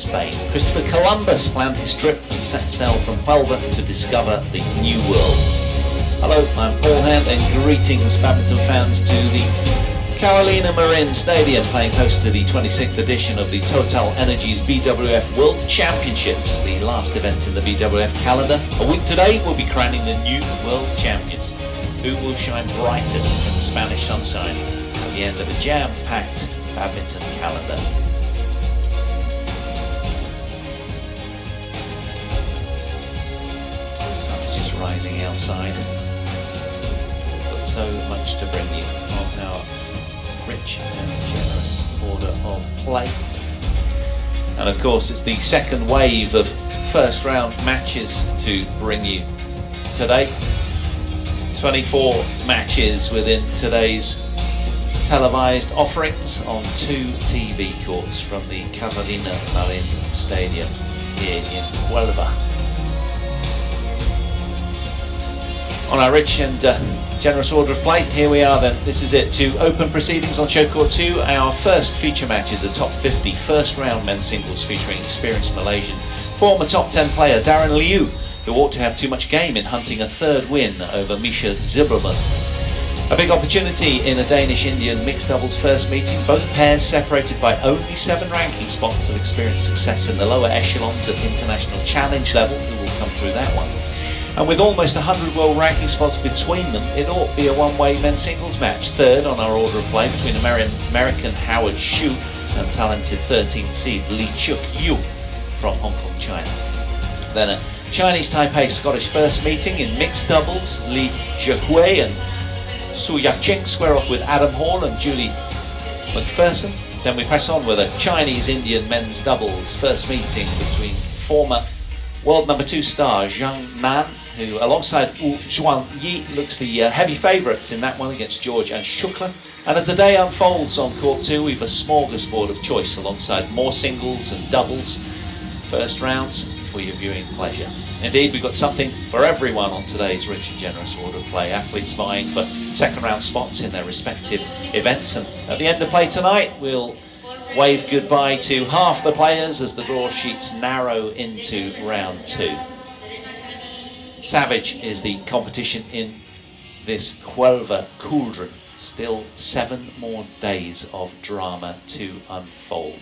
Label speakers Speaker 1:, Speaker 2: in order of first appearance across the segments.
Speaker 1: Spain. Christopher Columbus planned his trip and set sail from Huelva to discover the New World. Hello, I'm Paul Hand and greetings badminton fans to the Carolina Marin Stadium, playing host to the 26th edition of the TotalEnergies BWF World Championships, the last event in the BWF calendar. A week today we'll be crowning the new world champions. Who will shine brightest in the Spanish sunshine at the end of a jam-packed badminton calendar? The sun is just rising outside. We've got so much to bring you on our rich and generous order of play. And of course it's the second wave of first round matches to bring you today. 24 matches within today's televised offerings on 2 TV courts from the Carolina Marin Stadium here in Huelva. On our rich and generous order of play, here we are then. This is it. To open proceedings on show court 2, our first feature match is the top 50 first round men's singles featuring experienced Malaysian former top 10 player Daren Liew, who ought to have too much game in hunting a third win over Misha Zilberman. A big opportunity in a Danish-Indian mixed doubles first meeting, both pairs separated by only 7 ranking spots, have experienced success in the lower echelons of international challenge level. Who will come through that one? And with almost 100 world ranking spots between them, it ought to be a one-way men's singles match. Third on our order of play between American Howard Xu and talented 13th seed Liew from Hong Kong, China. Then a Chinese Taipei Scottish first meeting in mixed doubles. Li Zhihui and Su Yaqing square off with Adam Hall and Julie McPherson. Then we press on with a Chinese Indian men's doubles first meeting between former world number 2 star Zhang Nan, who alongside Wu Zhuangyi looks the heavy favourites in that one against George and Shukla. And as the day unfolds on court 2, we've a smorgasbord of choice alongside more singles and doubles first rounds for your viewing pleasure. Indeed, we've got something for everyone on today's rich and generous order of play. Athletes vying for second round spots in their respective events. And at the end of play tonight, we'll wave goodbye to half the players as the draw sheets narrow into round 2. Savage is the competition in this Huelva cauldron. Still 7 more days of drama to unfold.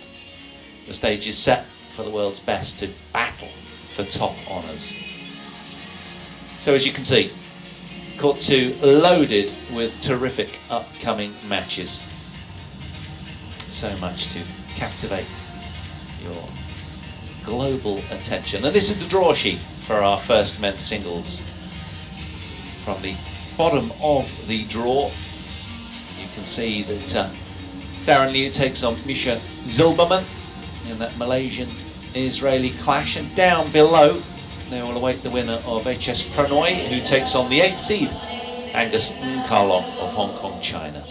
Speaker 1: The stage is set for the world's best to battle for top honours. So as you can see, court 2 loaded with terrific upcoming matches. So much to captivate your global attention. And this is the draw sheet for our first men's singles. From the bottom of the draw, you can see that Daren Liew takes on Misha Zilberman in that Malaysian-Israeli clash, and down below they will await the winner of HS Pranoy, who takes on the 8th seed Angus Nkalong of Hong Kong, China.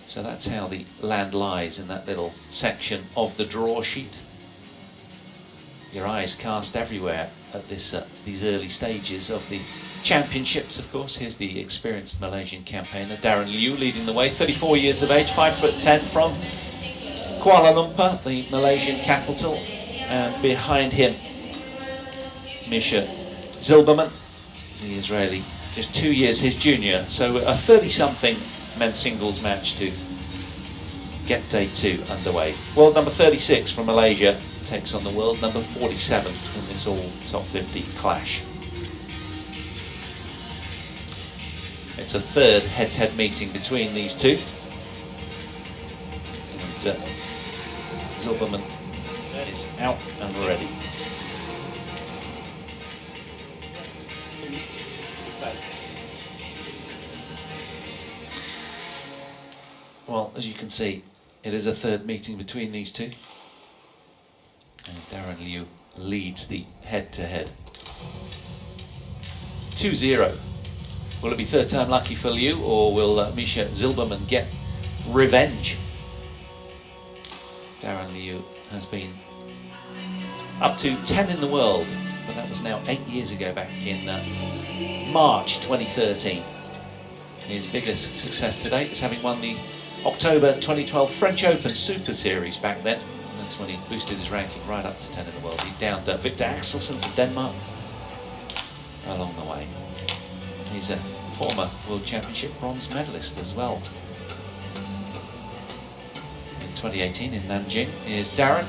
Speaker 1: So that's how the land lies in that little section of the draw sheet. Your eyes cast everywhere at this these early stages of the championships, of course. Here's the experienced Malaysian campaigner Daren Liew leading the way, 34 years of age, 5'10" from Kuala Lumpur, the Malaysian capital, and behind him Misha Zilberman, the Israeli, just 2 years his junior. So a 30-something men's singles match to get day 2 underway. World number 36 from Malaysia takes on the world number 47 in this all top 50 clash. It's a third head-to-head meeting between these two. And Zilberman is out and ready. Well, as you can see, it is a third meeting between these two. And Daren Liew leads the head-to-head. 2-0. Will it be third time lucky for Liew, or will Misha Zilberman get revenge? Daren Liew has been up to 10 in the world, but that was now 8 years ago, back in March 2013. His biggest success to date is having won the October 2012 French Open Super Series back then. That's when he boosted his ranking right up to 10 in the world. He downed Victor Axelsen from Denmark along the way. He's a former World Championship bronze medalist as well. In 2018 in Nanjing is Daren.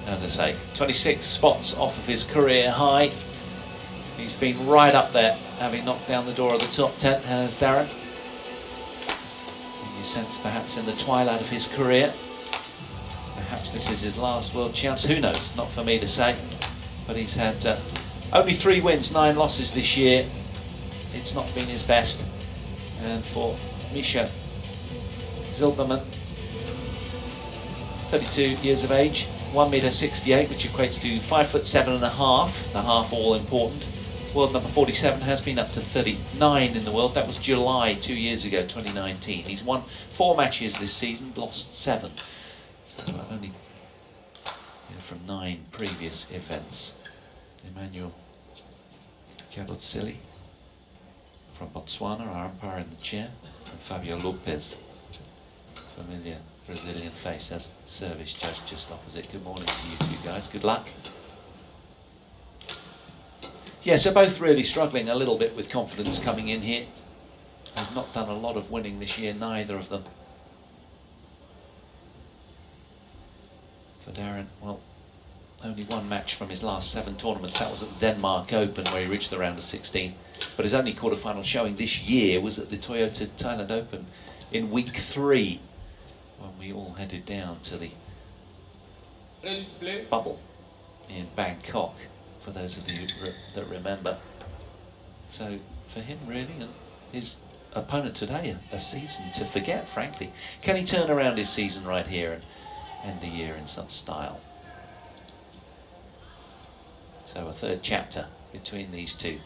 Speaker 1: As I say, 26 spots off of his career high. He's been right up there, having knocked down the door of the top 10, has Daren. In your sense, perhaps in the twilight of his career. Perhaps this is his last World Champs, who knows, not for me to say. But he's had only 3 wins, 9 losses this year. It's not been his best. And for Misha Zilberman, 32 years of age, 1.68 m, which equates to 5'7.5", the half all important. World number 47 has been up to 39 in the world. That was July 2 years ago, 2019. He's won 4 matches this season, lost 7. So only from 9 previous events. Emmanuel Kabotsili from Botswana, our umpire in the chair, and Fabio Lopez, familiar Brazilian face, as service judge just opposite. Good morning to you two guys, good luck. Yes, they're both really struggling a little bit with confidence coming in here. They've not done a lot of winning this year, neither of them. For Daren, well, only 1 match from his last 7 tournaments. That was at the Denmark Open, where he reached the round of 16. But his only quarterfinal showing this year was at the Toyota Thailand Open in week 3, when we all headed down to the bubble in Bangkok, for those of you that remember. So for him, really, and his opponent today, a season to forget, frankly. Can he turn around his season right here and end the year in some style? So a 3rd chapter between these two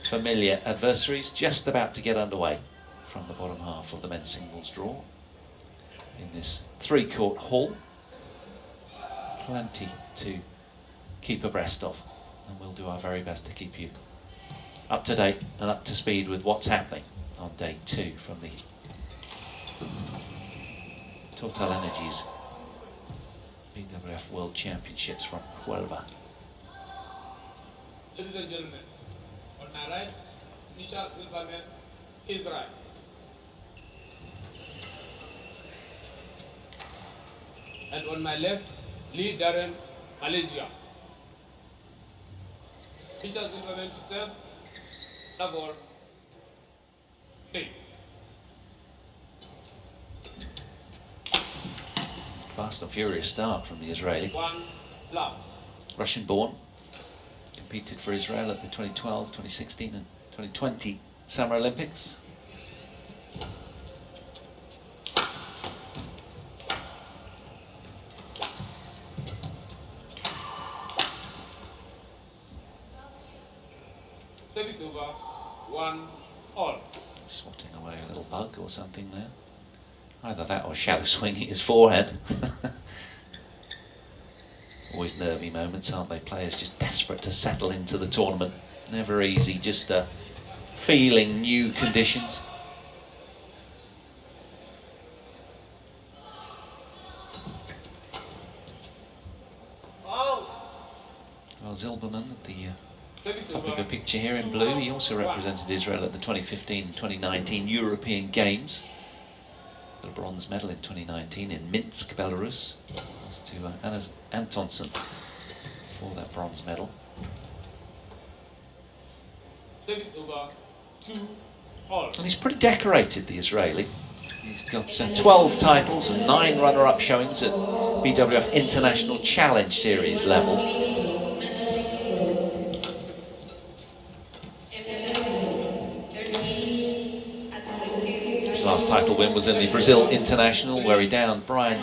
Speaker 1: familiar adversaries, just about to get underway from the bottom half of the men's singles draw in this 3-court hall. Plenty to keep abreast of, and we'll do our very best to keep you up to date and up to speed with what's happening on day 2 from the TotalEnergies BWF World Championships from Huelva.
Speaker 2: Ladies and gentlemen, on my right, Misha Zilberman, Israel. And on my left, Liew Daren, Malaysia. Misha Zilberman to serve, Davor, play.
Speaker 1: Fast and furious start from the Israeli.
Speaker 2: 1 love.
Speaker 1: Russian born. Competed for Israel at the 2012, 2016 and 2020 Summer Olympics.
Speaker 2: Service over, 1-all.
Speaker 1: Swatting away a little bug or something there. Either that or shadow swinging his forehand. Always nervy moments, aren't they? Players just desperate to settle into the tournament. Never easy, just feeling new conditions. Well, Zilberman at the top of the picture here in blue. He also represented Israel at the 2015 and 2019 European Games. Got a bronze medal in 2019 in Minsk, Belarus. Lost to Anders Antonsen for that bronze medal.
Speaker 2: Service over, 2-all.
Speaker 1: And he's pretty decorated, the Israeli. He's got 12 titles and 9 runner-up showings at BWF International Challenge Series level. His last title win was in the Brazil International, where he downed Brian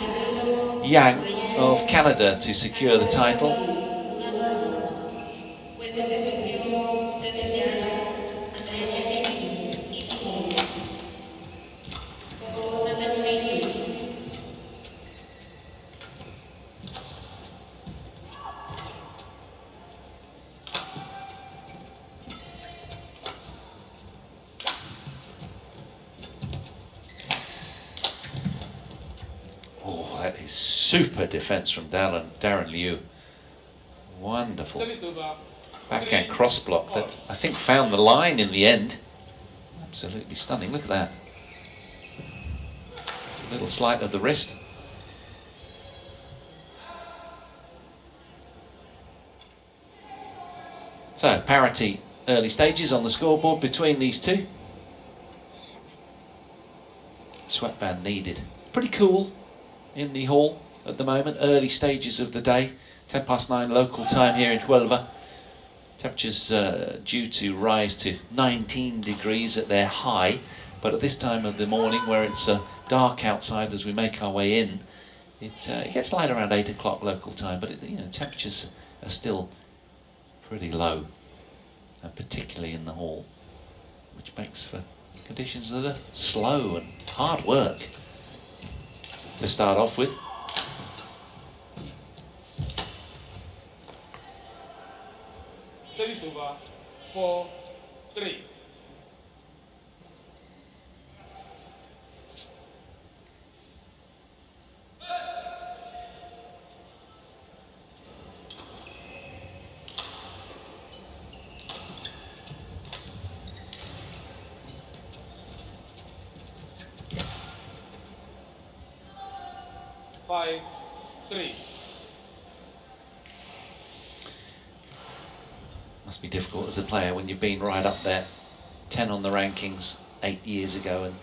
Speaker 1: Yang of Canada to secure the title. super defense from Daren Liew. Wonderful backhand cross block that I think found the line in the end. Absolutely stunning. Look at that. Just a little slight of the wrist. So parity early stages on the scoreboard between these two. Sweatband needed. Pretty cool in the hall at the moment. Early stages of the day. 9:10 local time here in Huelva. Temperatures due to rise to 19 degrees at their high, but at this time of the morning, where it's dark outside as we make our way in, it gets light around 8 o'clock local time. But temperatures are still pretty low, and particularly in the hall, which makes for conditions that are slow and hard work to start off with.
Speaker 2: Service over 4-3. Five, 3.
Speaker 1: Must be difficult as a player when you've been right up there, 10 on the rankings 8 years ago, and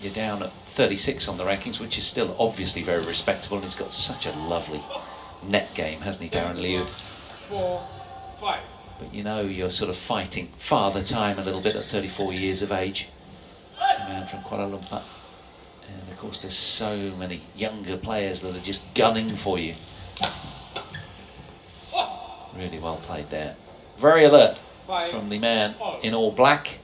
Speaker 1: you're down at 36 on the rankings, which is still obviously very respectable, and he's got such a lovely net game, hasn't he, Daren Liew?
Speaker 2: 4-5.
Speaker 1: But you're sort of fighting father time a little bit at 34 years of age. A man from Kuala Lumpur. And of course there's so many younger players that are just gunning for you. Really well played there. Very alert from the man in all black.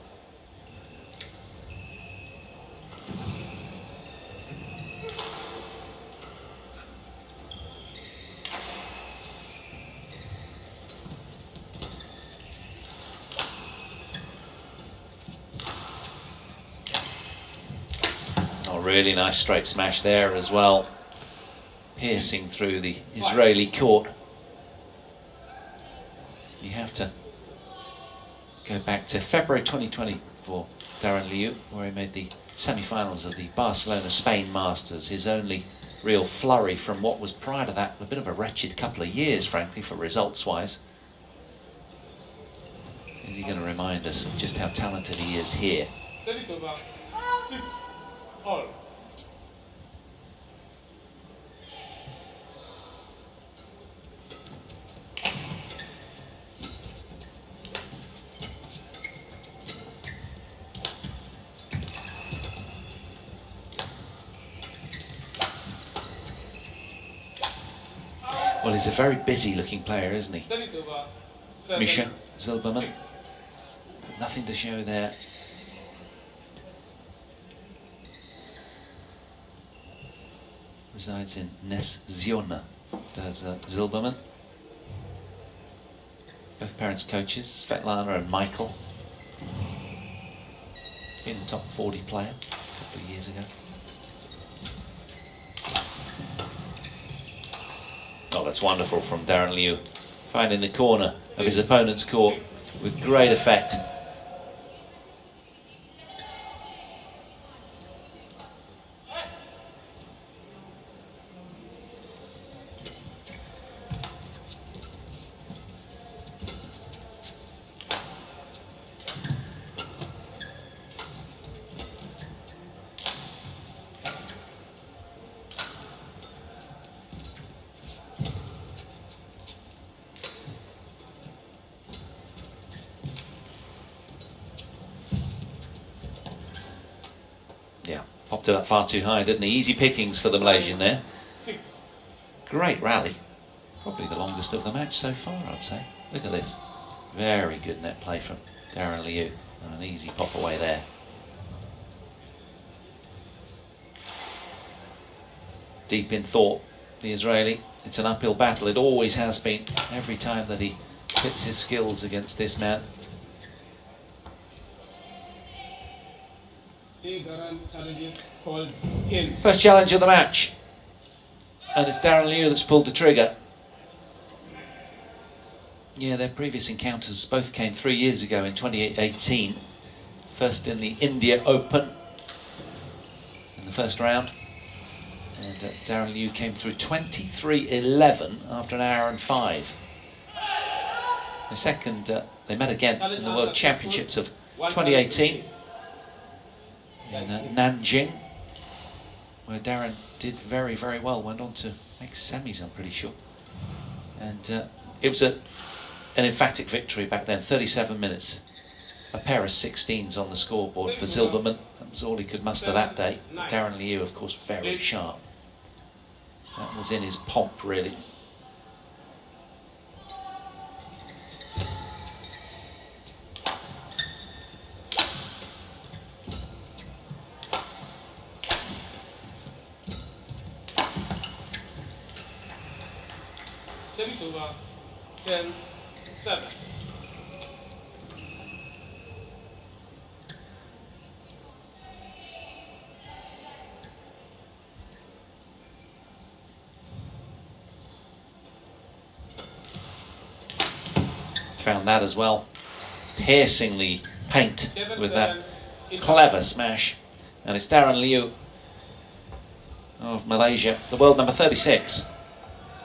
Speaker 1: Oh, really nice straight smash there as well, piercing through the Israeli court. You have to go back to February 2020 for Daren Liew, where he made the semi-finals of the Barcelona Spain Masters. His only real flurry from what was prior to that a bit of a wretched couple of years, frankly, for results-wise. Is he going to remind us of just how talented he is here?
Speaker 2: 6-all.
Speaker 1: Well, he's a very busy looking player, isn't he? Misha Zilberman. But nothing to show there. Resides in Nes-Ziona, does Zilberman. Both parents coaches, Svetlana and Michael. Been a top 40 player a couple of years ago. Oh, that's wonderful from Daren Liew, finding the corner of his opponent's court with great effect. Yeah, popped it up far too high, didn't he? Easy pickings for the Malaysian there.
Speaker 2: 6.
Speaker 1: Great rally. Probably the longest of the match so far, I'd say. Look at this. Very good net play from Daren Liew. And an easy pop away there. Deep in thought, the Israeli. It's an uphill battle. It always has been. Every time that he pits his skills against this man.
Speaker 2: Liew Daren challenges called in.
Speaker 1: First challenge of the match. and it's Daren Liew that's pulled the trigger. Yeah, their previous encounters both came 3 years ago in 2018. First in the India Open in the first round. And Daren Liew came through 23-11 after an hour and 5. The second, they met again in the World Championships of 2018 in Nanjing, where Daren did very, very well, went on to make semis, I'm pretty sure. And it was an emphatic victory back then, 37 minutes. A pair of 16s on the scoreboard for Zilberman. That was all he could muster that day. Daren Liew, of course, very sharp. That was in his pomp, really.
Speaker 2: Service over 10-7.
Speaker 1: Found that as well. Piercingly paint with that clever smash. And it's Daren Liew of Malaysia, the world number 36,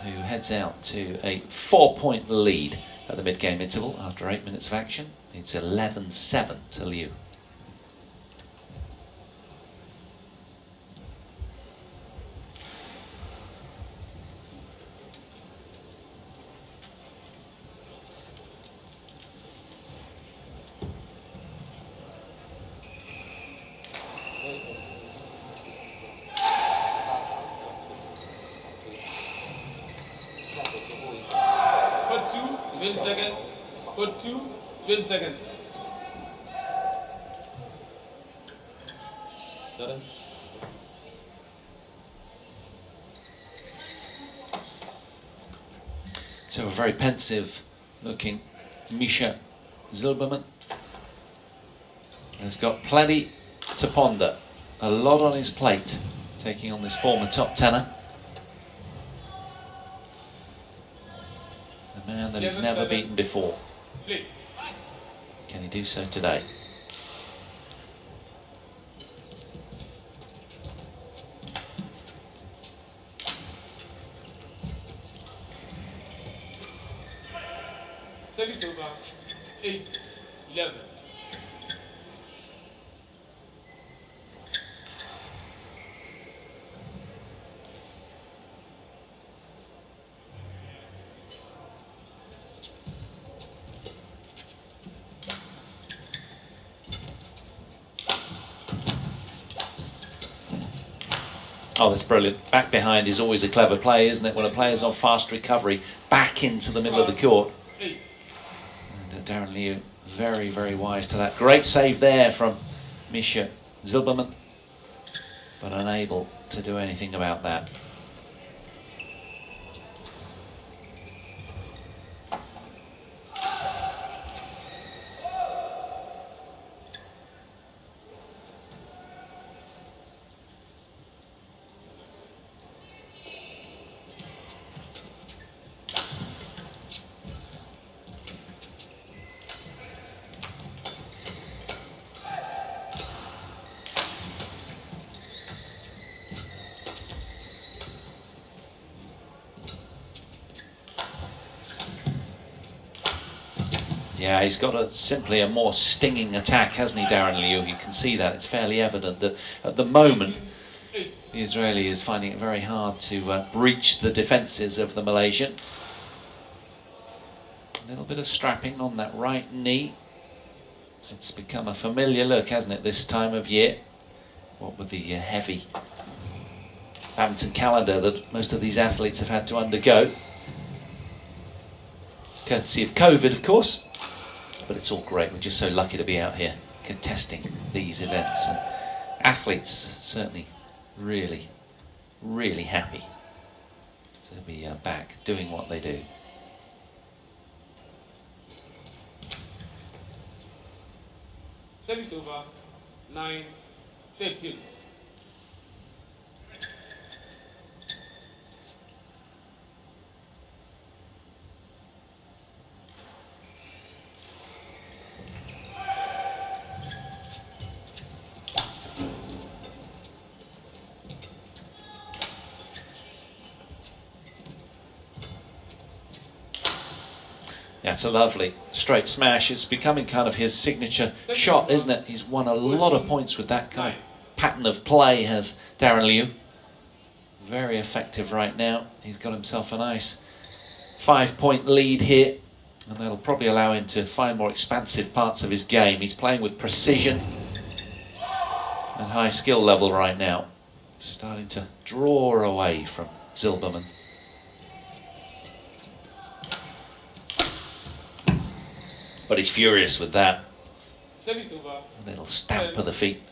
Speaker 1: who heads out to a 4-point lead at the mid-game interval after 8 minutes of action. It's 11-7 to Liew.
Speaker 2: Put 2, 20 seconds. Put 2, 20 seconds. Done.
Speaker 1: So a very pensive looking Misha Zilberman has got plenty to ponder. A lot on his plate, taking on this former top tenor. A man that he's never beaten before. Can he do so today?
Speaker 2: Service over 8-11.
Speaker 1: Oh, that's brilliant. Back behind is always a clever play, isn't it? When a player's on fast recovery, back into the middle of the court. And Daren Liew, very, very wise to that. Great save there from Misha Zilberman, but unable to do anything about that. Yeah, he's got simply a more stinging attack, hasn't he, Daren Liew? You can see that. It's fairly evident that at the moment, the Israeli is finding it very hard to breach the defences of the Malaysian. A little bit of strapping on that right knee. It's become a familiar look, hasn't it, this time of year? What with the heavy badminton calendar that most of these athletes have had to undergo. Courtesy of COVID, of course. But it's all great. We're just so lucky to be out here contesting these events. And athletes certainly really, really happy to be back doing what they do.
Speaker 2: Service over 9-13.
Speaker 1: That's a lovely straight smash. It's becoming kind of his signature shot, isn't it? He's won a lot of points with that kind of pattern of play, has Daren Liew. Very effective right now. He's got himself a nice 5-point lead here, and that'll probably allow him to find more expansive parts of his game. He's playing with precision and high skill level right now. Starting to draw away from Zilberman. But he's furious with that. A little stamp of the feet.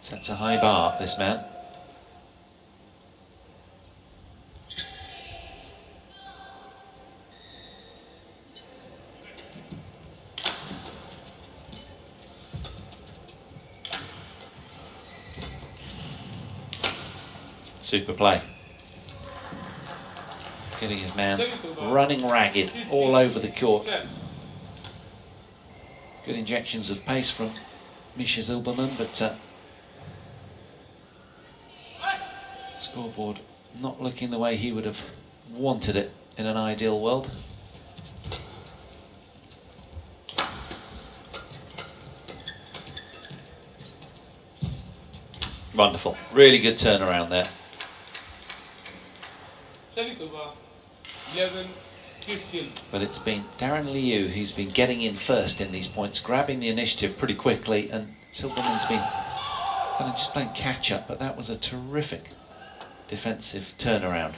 Speaker 1: Sets a high bar, this man. Super play. Getting his man running ragged all over the court. Good injections of pace from Misha Zilberman, but scoreboard not looking the way he would have wanted it in an ideal world. Wonderful, really good turnaround there.
Speaker 2: 11-15.
Speaker 1: But it's been Daren Liew who's been getting in first in these points, grabbing the initiative pretty quickly, and Zilberman's been kind of just playing catch up, but that was a terrific defensive turnaround.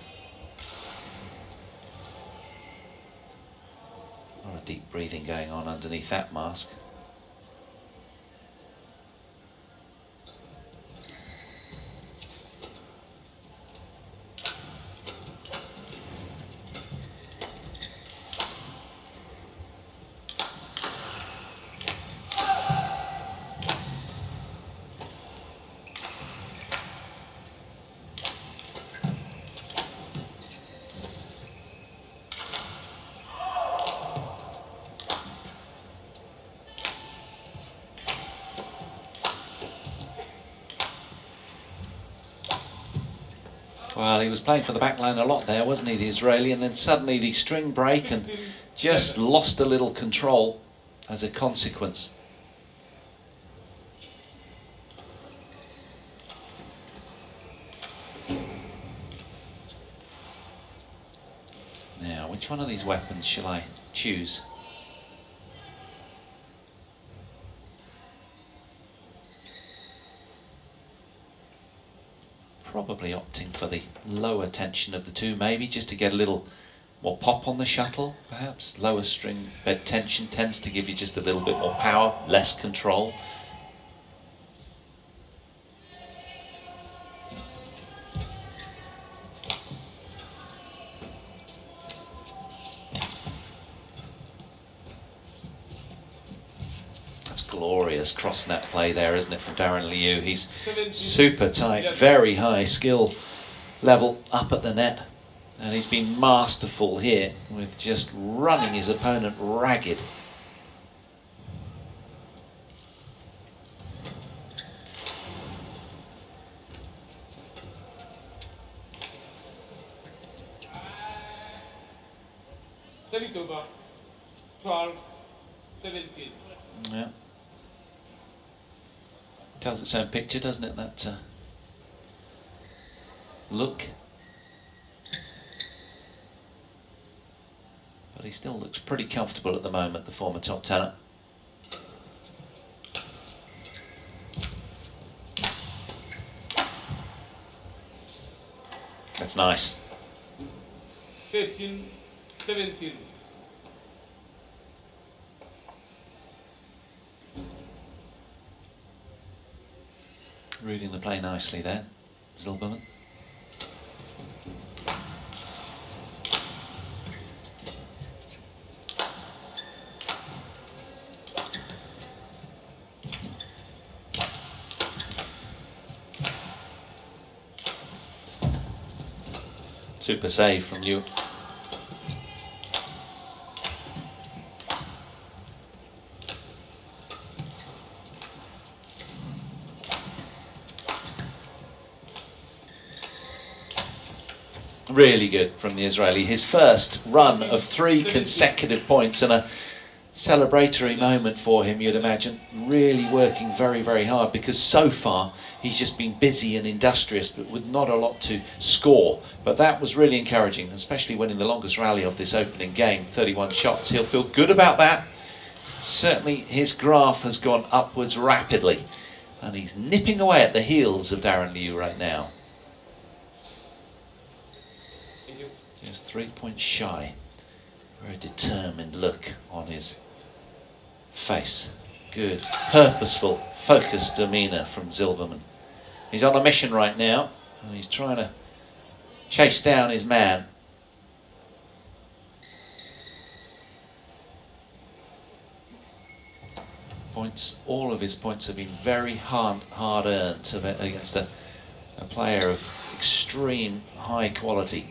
Speaker 1: A lot of deep breathing going on underneath that mask. Well, he was playing for the back line a lot there, wasn't he, the Israeli? And then suddenly the string break and just lost a little control as a consequence. Now, which one of these weapons shall I choose? Probably opting for the lower tension of the two, maybe, just to get a little more pop on the shuttle, perhaps. Lower string bed tension tends to give you just a little bit more power, less control. Glorious cross net play there, isn't it, from Daren Liew? He's super tight, very high skill level up at the net, and he's been masterful here with just running his opponent ragged.
Speaker 2: Service over. 12-17.
Speaker 1: Yeah. Tells its own picture, doesn't it, that look? But he still looks pretty comfortable at the moment, the former top tenor. That's nice.
Speaker 2: 13-17.
Speaker 1: Reading the play nicely there, Zilberman. Super save from Liew. Really good from the Israeli. His first run of 3 consecutive points, and a celebratory moment for him, you'd imagine. Really working very, very hard, because so far he's just been busy and industrious, but with not a lot to score. But that was really encouraging, especially winning the longest rally of this opening game, 31 shots. He'll feel good about that. Certainly his graph has gone upwards rapidly, and he's nipping away at the heels of Daren Liew right now. Just 3 points shy. Very determined look on his face. Good, purposeful, focused demeanour from Zilberman. He's on a mission right now, and he's trying to chase down his man. Points, all of his points have been very hard earned against a player of extreme high quality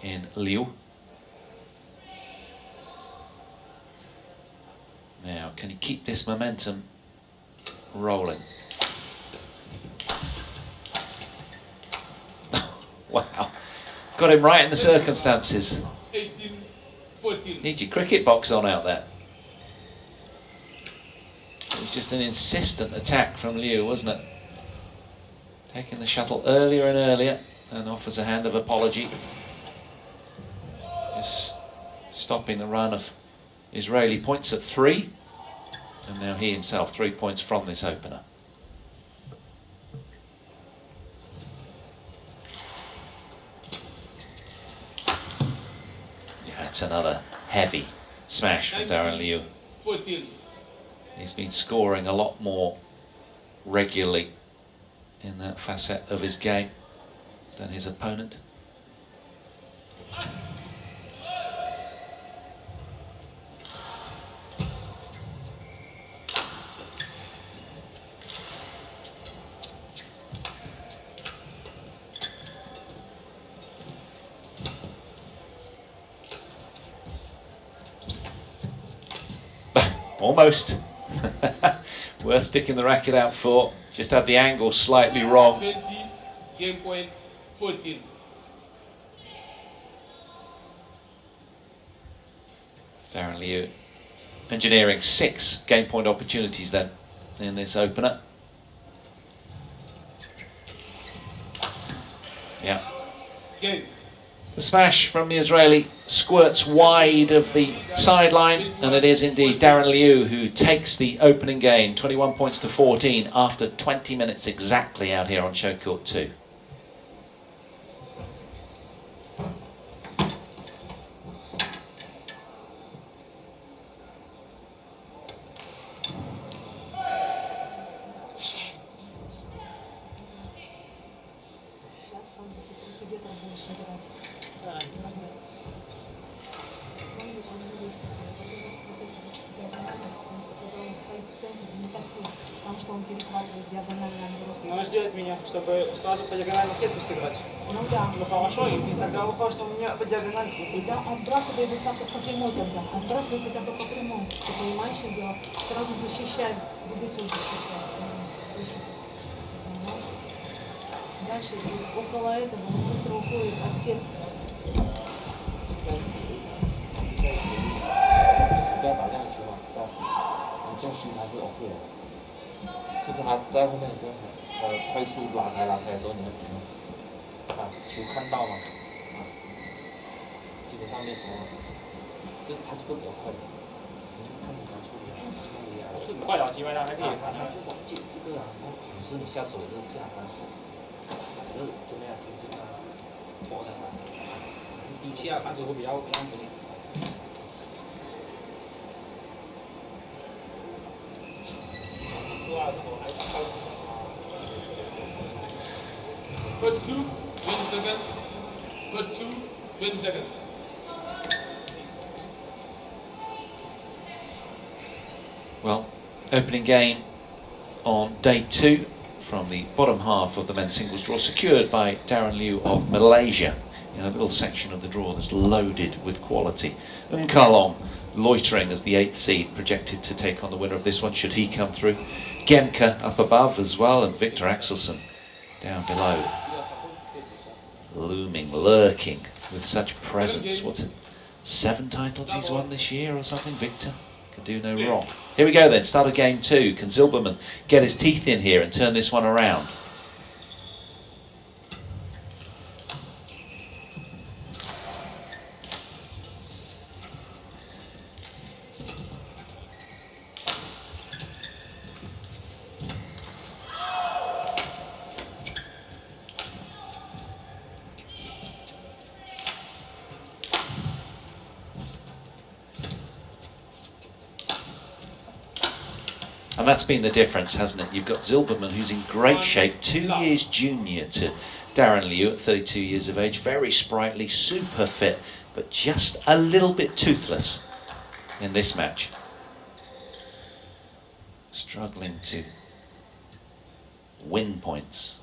Speaker 1: in Liew. Now, can he keep this momentum rolling? Wow, got him right in the circumstances.
Speaker 2: 18, 14.
Speaker 1: Need your cricket box on out there. It was just an insistent attack from Liew, wasn't it? Taking the shuttle earlier and earlier, and offers a hand of apology. Just stopping the run of Israeli points at 3, and now he himself 3 points from this opener. Yeah, it's another heavy smash from Daren Liew.
Speaker 2: 14.
Speaker 1: He's been scoring a lot more regularly in that facet of his game than his opponent. Almost. Worth sticking the racket out for. Just had the angle slightly wrong.
Speaker 2: 20, game point 14.
Speaker 1: Daren Liew engineering 6 game point opportunities then in this opener. Yeah.
Speaker 2: Game.
Speaker 1: The smash from the Israeli squirts wide of the sideline, and it is indeed Daren Liew who takes the opening game, 21 points to 14 after 20 minutes exactly out here on show court 2.
Speaker 3: Надо сделать меня, чтобы сразу по диагонали сетку сыграть.
Speaker 4: Ну да.
Speaker 3: Ну хорошо, и тогда выходит, что у меня по диагонали.
Speaker 4: Тебя отбрасывай вот так вот по прямой тогда. Отбрасывай хотя бы по прямой. Ты понимаешь, что дело? Сразу защищай. Буду сюда защищать. Понимаешь? Дальше и около этого он быстро уходит от сетки.
Speaker 3: 不要打这样的球嘛，对吧？你这样心还是 OK 的。是跟他在后面的时候，快速拉开的时候，你们怎么把球看到嘛？基本上没什么，他这个比较快的，看你怎么处理。是很快的，基本上还可以看。他这个啊，有时你下手也是下单手，就是就那样停停啊，拖的啊。底下看球会比较容易。
Speaker 2: Put 2, 20 seconds. Put 2, 20 seconds.
Speaker 1: Well, opening game on day 2 from the bottom half of the men's singles draw, secured by Daren Liew of Malaysia in a little section of the draw that's loaded with quality. Kalong loitering as the 8th seed, projected to take on the winner of this one should he come through. Genka up above as well, and Victor Axelsen down below. looming, lurking with such presence. What's it? 7 titles he's won this year or something? Victor could do no wrong. Here we go then, start of game 2. Can Zilberman get his teeth in here and turn this one around? And that's been the difference, hasn't it? You've got Zilberman, who's in great shape, 2 years junior to Daren Liew at 32 years of age, very sprightly, super fit, but just a little bit toothless in this match. Struggling to win points.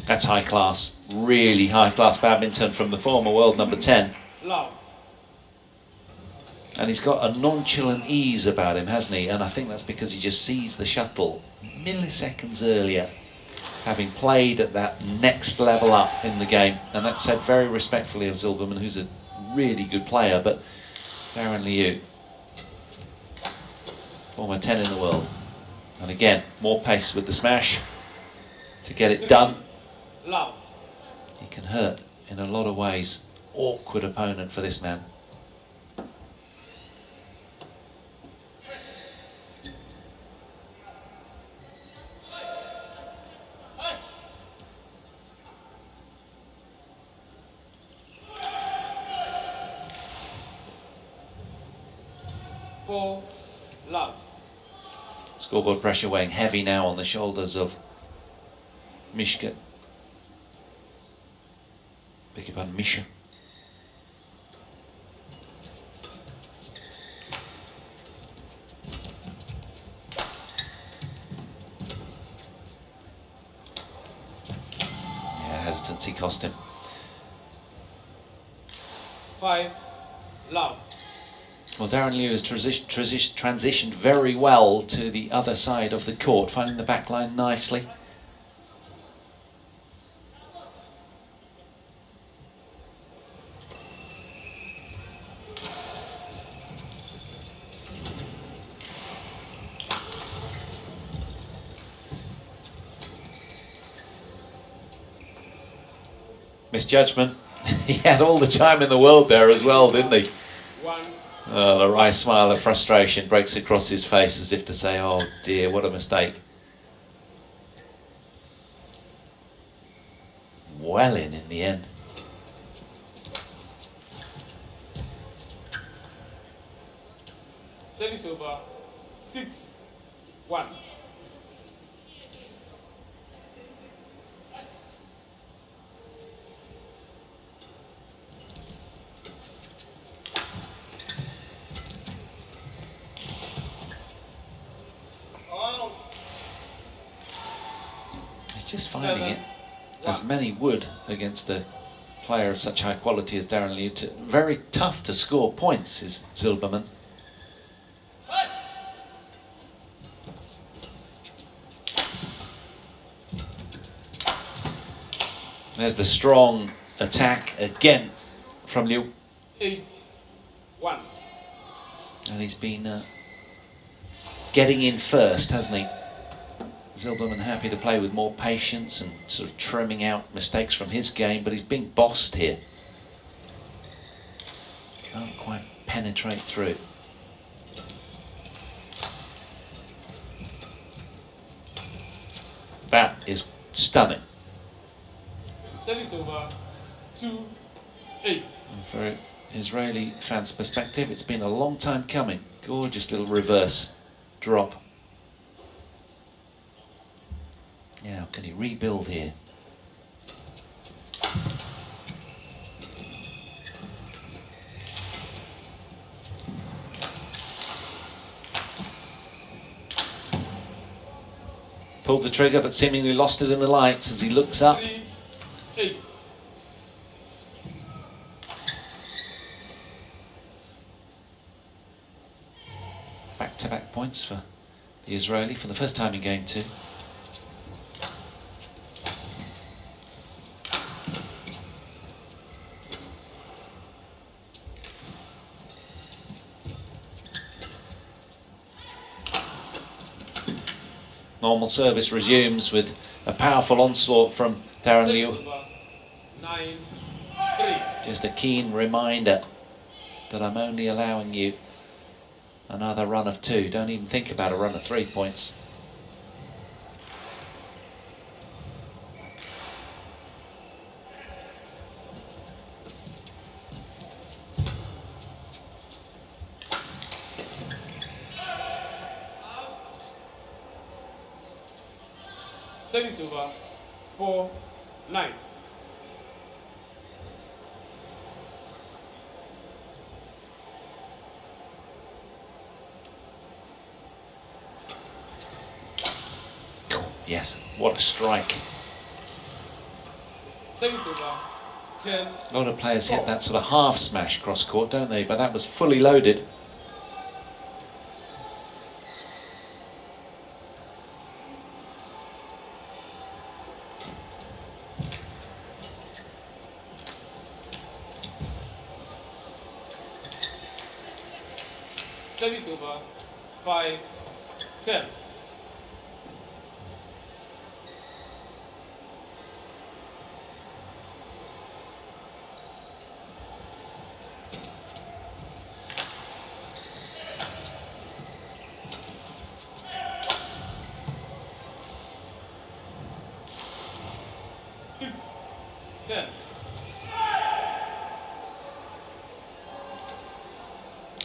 Speaker 1: That's high class, really high class badminton from the former world number 10. And he's got a nonchalant ease about him, hasn't he? And I think that's because he just sees the shuttle milliseconds earlier, having played at that next level up in the game. And that's said very respectfully of Zilberman, who's a really good player. But Daren Liew, former 10 in the world. And again, more pace with the smash to get it done. He can hurt in a lot of ways. Awkward opponent for this man. Scoreboard pressure weighing heavy now on the shoulders of Misha. Beg your pardon, Misha. Yeah, hesitancy cost him.
Speaker 2: 5 love.
Speaker 1: Well, Daren Liew has transitioned very well to the other side of the court, finding the back line nicely. Misjudgment. He had all the time in the world there as well, didn't he? Oh, the wry smile of frustration breaks across his face as if to say, oh dear, what a mistake. Well in the end.
Speaker 2: Service over 6-1.
Speaker 1: Just finding it, as many would against a player of such high quality as Daren Liew, very tough to score points is Zilberman. There's the strong attack again from Liew.
Speaker 2: 8-1.
Speaker 1: And he's been getting in first, hasn't he? Zilberman happy to play with more patience and sort of trimming out mistakes from his game, but he's being bossed here. Can't quite penetrate through. That is stunning.
Speaker 2: That is over 2-8.
Speaker 1: And for Israeli fans' perspective, it's been a long time coming. Gorgeous little reverse drop. Now, can he rebuild here? Pulled the trigger, but seemingly lost it in the lights as he looks up.
Speaker 2: 3-8.
Speaker 1: back-to-back points for the Israeli for the first time in game 2. Normal service resumes with a powerful onslaught from Daren Liew.
Speaker 2: 9-3.
Speaker 1: Just a keen reminder that I'm only allowing you another run of 2. Don't even think about a run of 3 points.
Speaker 2: Service over. 4-9.
Speaker 1: Yes, what a strike.
Speaker 2: Service over. 10.
Speaker 1: A lot of players hit that sort of half smash cross court, don't they? But that was fully loaded.
Speaker 2: Service over. 5-10.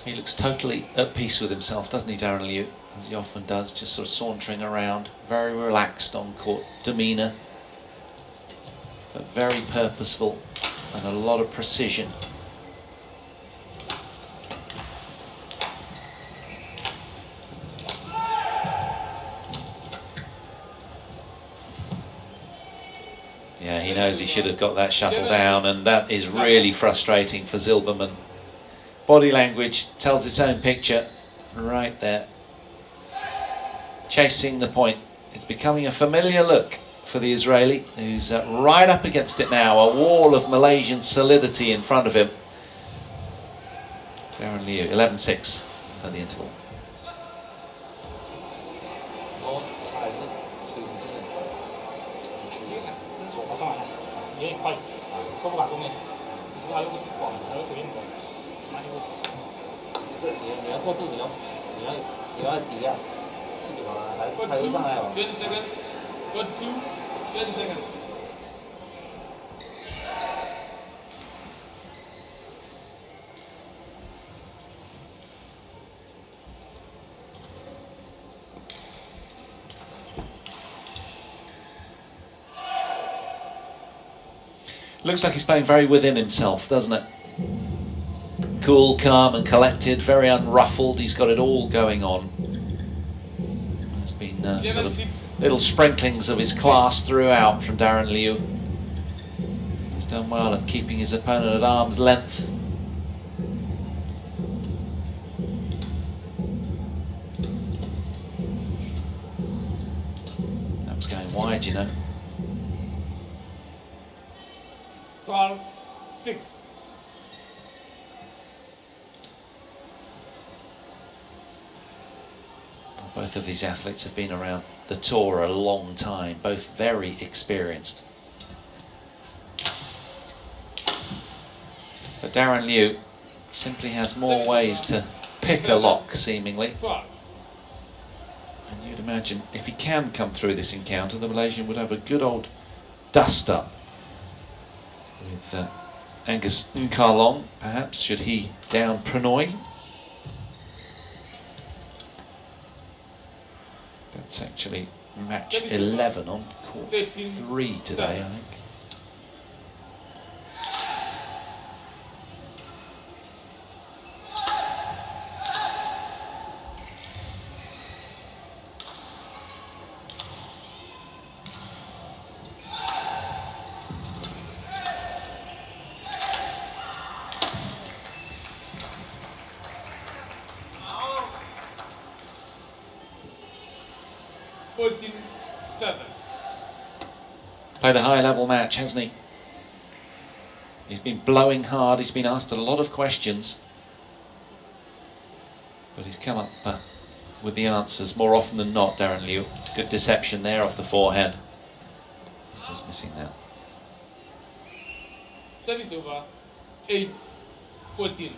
Speaker 1: He looks totally at peace with himself, doesn't he, Daren Liew? As he often does, just sort of sauntering around, very relaxed on court demeanour, but very purposeful and a lot of precision. Yeah, he knows he should have got that shuttle down, and that is really frustrating for Zilberman. Body language tells its own picture right there. Chasing the point. It's becoming a familiar look for the Israeli, who's right up against it now. A wall of Malaysian solidity in front of him. Daren Liew, 11-6 at the interval.
Speaker 2: Got 20 seconds. Got 20 seconds.
Speaker 1: Looks like he's playing very within himself, doesn't it? Cool, calm and collected, very unruffled. He's got it all going on. There's been sort of little sprinklings of his class throughout from Daren Liew. He's done well at keeping his opponent at arm's length. That was going wide, you know.
Speaker 2: 12-6.
Speaker 1: Both of these athletes have been around the tour a long time, both very experienced. But Daren Liew simply has more ways to pick a lock, seemingly. And you'd imagine if he can come through this encounter, the Malaysian would have a good old dust-up with Angus Nkarlong, perhaps, should he down Pranoy. That's actually match 11 on court 3 today, I think.
Speaker 2: 14-7.
Speaker 1: Played a high level match, hasn't he? He's been blowing hard, he's been asked a lot of questions. But he's come up with the answers more often than not, Daren Liew. Good deception there off the forehand. Just missing that.
Speaker 2: Service over. 8-14.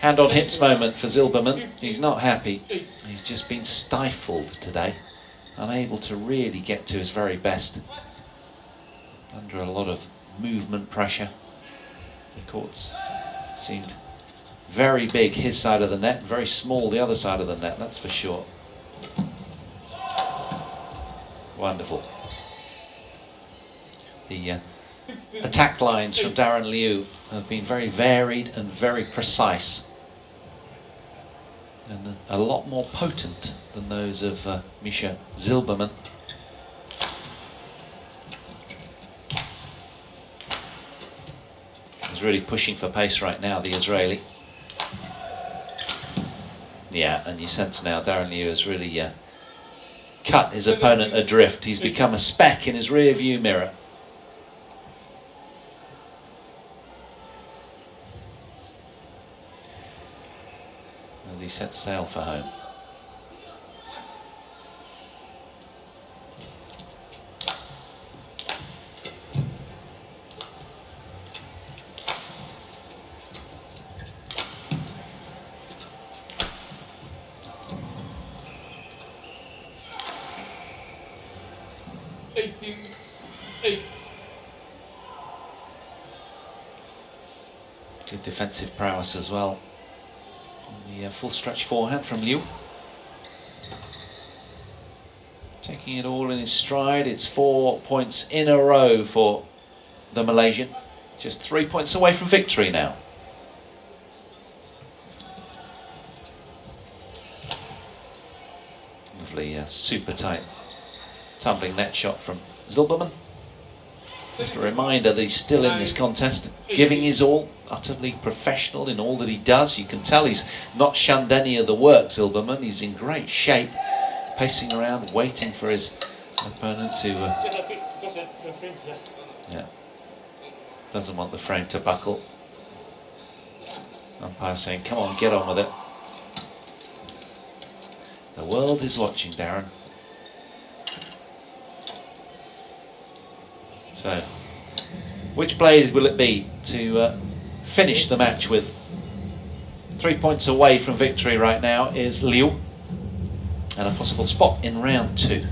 Speaker 1: Hand on hips moment for Zilberman. He's not happy. He's just been stifled today. Unable to really get to his very best. Under a lot of movement pressure. The courts seemed very big his side of the net, very small the other side of the net, that's for sure. Wonderful. The attack lines from Daren Liew have been very varied and very precise. And a lot more potent than those of Misha Zilberman. He's really pushing for pace right now, the Israeli. Yeah, and you sense now Daren Liew has really cut his opponent adrift. He's become a speck in his rear view mirror. As he sets sail for home. Good defensive prowess as well. On the full stretch forehand from Liew. Taking it all in his stride. It's 4 points in a row for the Malaysian. Just 3 points away from victory now. Lovely, super tight tumbling net shot from Zilberman. Just a reminder that he's still in this contest, giving his all, utterly professional in all that he does. You can tell he's not shunned any of the work, Zilberman. He's in great shape, pacing around, waiting for his opponent to... yeah, doesn't want the frame to buckle. Umpire saying, come on, get on with it. The world is watching, Daren. So, which blade will it be to finish the match with? 3 points away from victory right now is Liew, and a possible spot in round 2.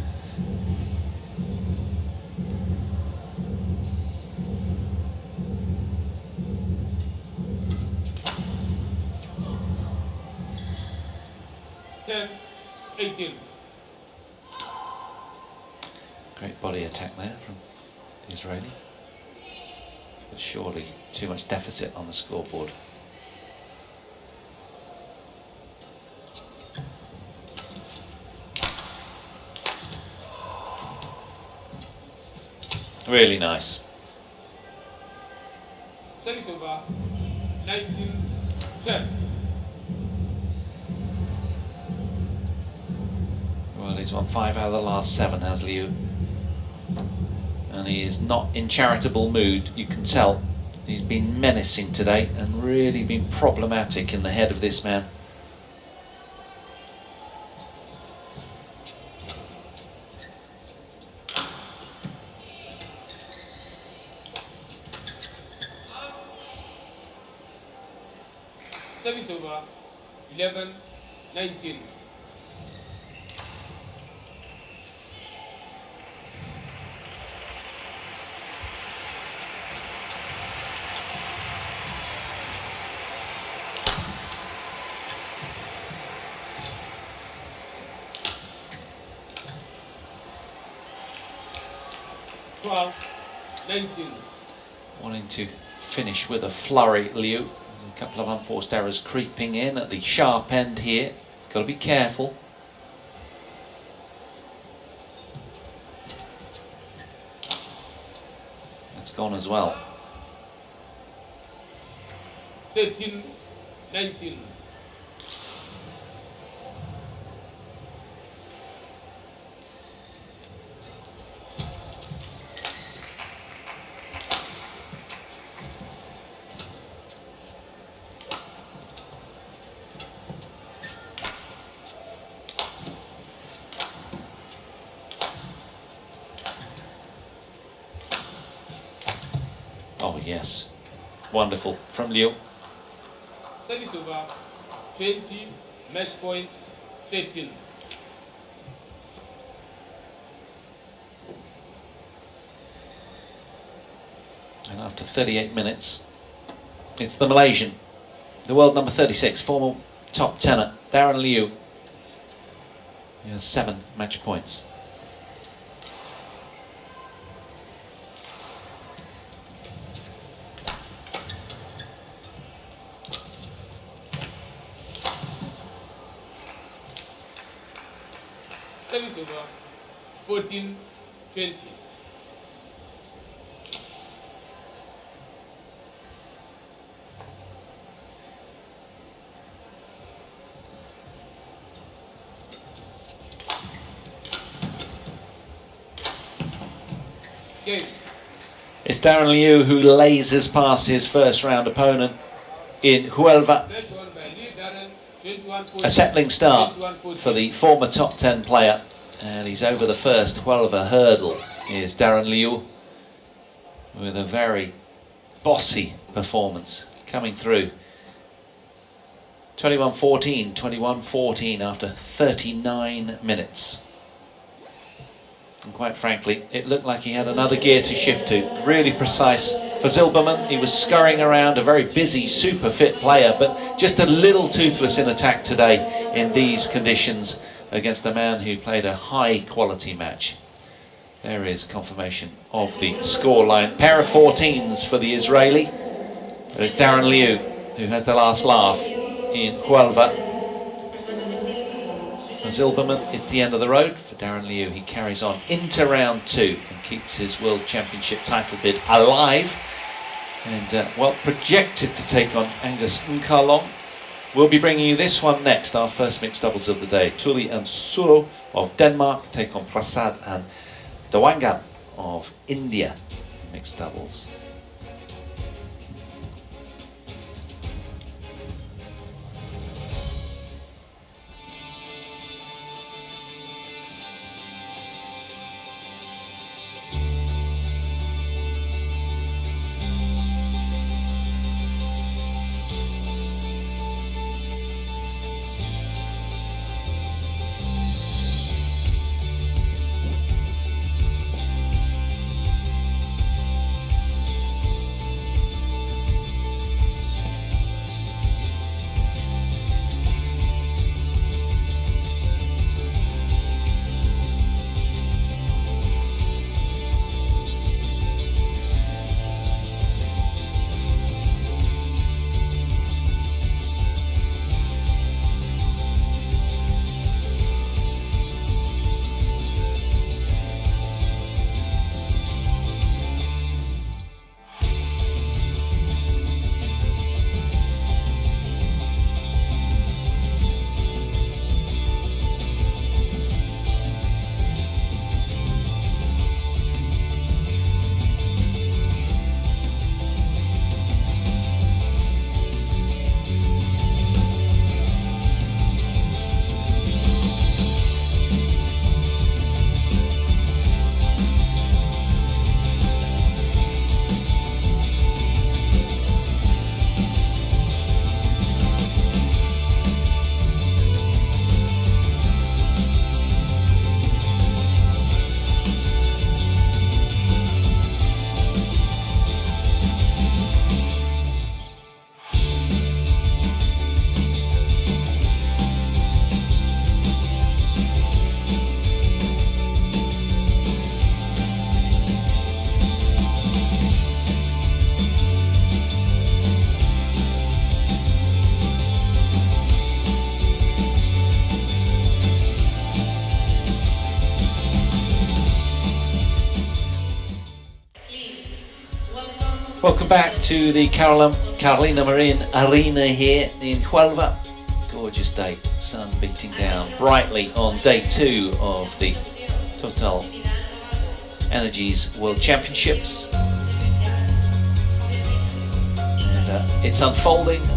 Speaker 1: Great body attack there from the Israeli, but surely too much deficit on the scoreboard. Really nice.
Speaker 2: Service over. 19-10.
Speaker 1: Well, he's won 5 out of the last 7, has Liew. And he is not in charitable mood, you can tell. He's been menacing today and really been problematic in the head of this man.
Speaker 2: Service over. 11-19.
Speaker 1: Wanting to finish with a flurry, Liew. There's a couple of unforced errors creeping in at the sharp end here. Got to be careful. That's gone as well.
Speaker 2: 13-19.
Speaker 1: Oh yes, wonderful from Liew.
Speaker 2: Service over 20, match point 13.
Speaker 1: And after 38 minutes, it's the Malaysian, the world number 36, former top tenor, Daren Liew. He has 7 match points.
Speaker 2: Service over 14-20. Game.
Speaker 1: It's Daren Liew who lasers past his first round opponent in Huelva.
Speaker 2: Match won by Liew Daren, 21-14.
Speaker 1: A settling start
Speaker 2: 21-14.
Speaker 1: for the former top 10 player, and he's over the first Huelva hurdle. Here's Daren Liew with a very bossy performance coming through. 21-14, 21-14 after 39 minutes. And quite frankly, it looked like he had another gear to shift to. Really precise for Zilberman. He was scurrying around, a very busy, super fit player, but just a little toothless in attack today in these conditions against a man who played a high quality match. There is confirmation of the scoreline. Pair of 14s for the Israeli. There's Daren Liew, who has the last laugh in Huelva. For Zilberman, it's the end of the road. For Daren Liew, he carries on into round 2 and keeps his World Championship title bid alive. And well projected to take on Angus Nkalong. We'll be bringing you this one next, our first mixed doubles of the day. Tuli and Suro of Denmark take on Prasad and Dawangan of India, mixed doubles. Welcome back to the Carolina Marin Arena here in Huelva. Gorgeous day, sun beating down brightly on day 2 of the TotalEnergies World Championships. And it's unfolding